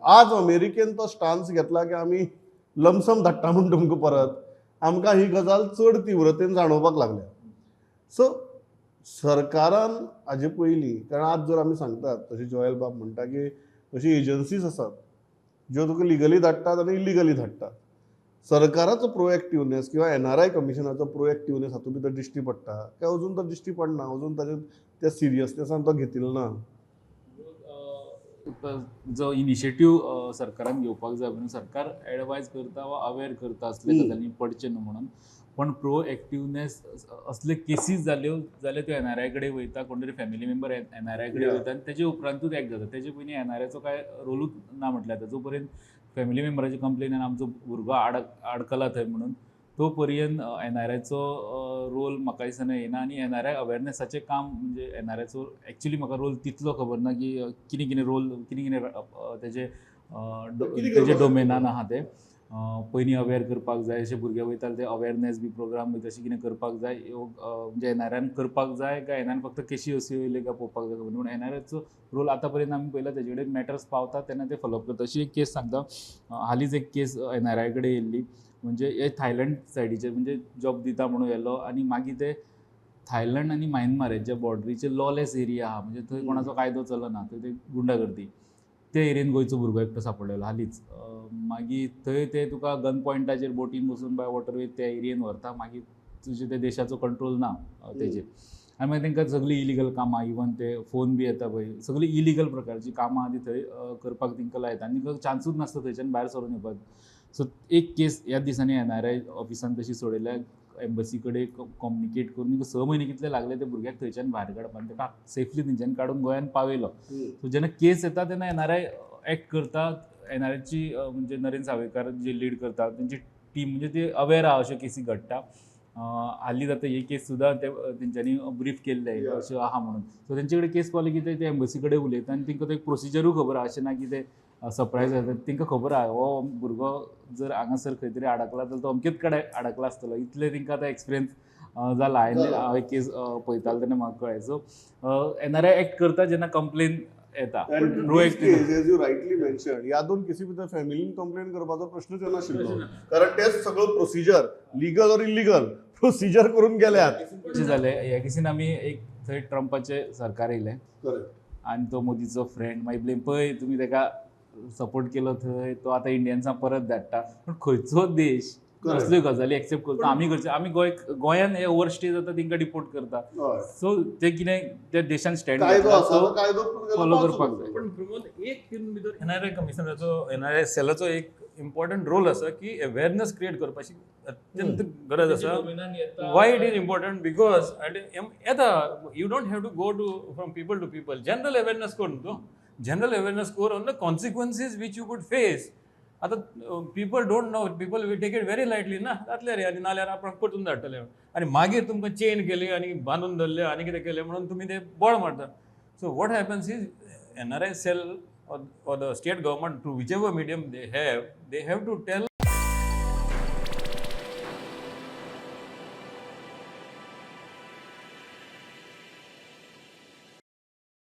आज अमेरिकेन तो स्टान्स घेतला की आमी लमसम धाडटा म्हणून तुमकां परत आमकां ही गजाल चड तीव्रतेन जाणोवपाक लागल्या. सो सरकारान हाजे पयलीं, कारण आज जर आमी सांगतात तशें जोयल बाब म्हणटा की अशी एजन्सीज आसात ज्यो तुका लिगली धाडटात आनी इलिगली धाडटात. सरकाराचो प्रोएक्टिवनेस किंवा एनआरआय कमिशनाचो प्रोएक्टिवनेस हातूंत भितर दिश्टी पडटा काय अजून तो दिश्टी पडना, अजून ताजे त्या सिरियसनेसान तो घेतिल्लो ना. जो इनिशिएटीव सरकारान घेवपाक जाय म्हणून सरकार एडवायज करता वा अवेअर करता असले गजाली पडचे न्हू म्हणून, पण प्रोएक्टिवनेस असले केसीस जाल्यो जाल्यार त्यो एनआरआय कडेन वयता, कोण तरी फॅमिली मेंबर एनआरआय कडेन वयता आनी तेजे उपरांतूच एक्ट जाता. तेजे पयलीं एनआरआयचो काय रोलूच ना म्हटल्यार जो पर्यंत फॅमिली मेंबराची कंप्लेन आमचो भुरगो आडकला थंय म्हणून तो पर्यंत एनआरआयचो रोल म्हाका दिसना येना. आनी एनआरआय अवेरनेसाचें काम म्हणजे एनआरआयचो एक्चुली म्हाका रोल तितलो खबर ना की कितें कितें रोल कितें कितें तेजे डोमेनान आहा ते. पयलीं अवेअर करपाक जाय, अशे भुरगे वयताले ते अवेरनेस बी प्रोग्राम बी तशें कितें करपाक जाय, म्हणजे एनआरआयन करपाक जाय काय एनआरआयन फक्त केशी अशी येयले काय पळोवपाक जाय. म्हणून एनआरआयचो रोल आतां पर्यंत आमी पळयला तेजे कडेन मॅटर्स पावता तेन्ना ते फॉलोअप करता. अशी एक केस सांगता, हालींच एक केस एनआरआय कडेन येयल्ली, म्हणजे हे थायलंड सायडीचे म्हणजे जॉब दिता म्हणून येयलो आनी मागीर ते थायलंड आनी म्यानमार हेच्या बॉर्डरीचे लॉलेस एरिया आहा, म्हणजे थंय कोणाचो कायदो चलना, थंय ते गुंडागर्दी. ते एरियेन गोंयचो भुरगो एकटो सापडलेलो हालींच. मागीर थंय ते तुका गन पॉयंटाचेर बोटीन बसून बाय वॉटरवे त्या एरियेन व्हरता, मागीर तुजे ते देशाचो कंट्रोल ना तेजेर. आनी मागीर तांकां सगळीं इलिगल कामां, इवन ते फोन बी येता पळय, सगळीं इलिगल प्रकारची कामां आदी थंय करपाक तांकां लायता आनी तांकां चान्सूच नासता थंयच्यान भायर सरून येवपाक. सो एक केस ह्या दिसांनी एनआरआय ऑफिसान तशी सोडयल्या, एम्बसी कडेन कम्युनिकेट करून 6 म्हयने कितले लागले ते भुरग्याक थंयच्यान भायर काडपाक, ताका सेफली थंयच्यान काडून गोंयांत पावयलो. सो जेन्ना केस येता तेन्ना एनआरआय एक्ट करता. एनआरआयची म्हणजे नरेन सावयकार जे लीड करता तेंची टीम म्हणजे ती अवेअर आहा अश्यो केसी घडटा. हालींच आतां ही केस सुद्दां तेंच्यांनी ब्रीफ केल्ले अश्यो आहा म्हणून. सो तेंचे कडेन केस पावली की ते एम्बसी कडेन उलयता आनी तांकां तो एक प्रोसिजरूय खबर आहा, अशें ना की ते सरप्रायज जाता. तांकां खबर आहा हो भुरगो जर हांगासर खंय तरी आडकला जाल्यार तो अमकेच कडेन आडकला आसतलो, इतले तांकां आतां एक्सपिरियन्स जाला. हांवें केस पळयतालो तेन्ना म्हाका कळ्ळें. सो एनआरआय एक्ट करता जेन्ना कंप्लेन येता. एज यू रायटली मेन्शन, ह्या 2 केसी भितर फॅमिलीन कंप्लेन करपाचो प्रश्नच येनाशिल्लो, कारण तेच सगळं procedure legal or illegal procedure करून गेल्यात. अशें जालें ह्या केसीन आमी एक थंय ट्रंपाचें सरकार येयलें आनी तो मोदीचो फ्रेंड, मागीर ब्लेम पळय तुमी ताका सपोर्ट केलो थंय, तो आतां इंडियन्सां परत धाडटा. पूण खंयचो देश असल्यो गजाली एक्सेप्ट करता? आमी करचे, आमी गोंयान हे ओवर स्टे जाता तांकां डिपोर्ट करता. सो ते कितें त्या देशान स्टँड फॉलो करपाक जाय. पण प्रमोद, एक तितून भितर एनआरआय कमिशनराचो, एनआरआय सेलाचो एक इम्पॉर्टंट रोल आसा की अवेरनेस क्रिएट करपाची अत्यंत गरज आसा. Why it is important? Because येता you don't have to go to from people to people. General awareness कर न्हू, जनरल अवेरनेस कर on the consequences which you could face. आतां people don't know, people will take it very lightly ना, जातले रे आनी नाल्यार आपण परतून धाडटले आनी मागीर तुमकां चेन केली आनी बांदून धरले आनी कितें केलें म्हणून तुमी ते बोळ मारता. So what happens is NRI cell or the state government, through whichever medium they have to tell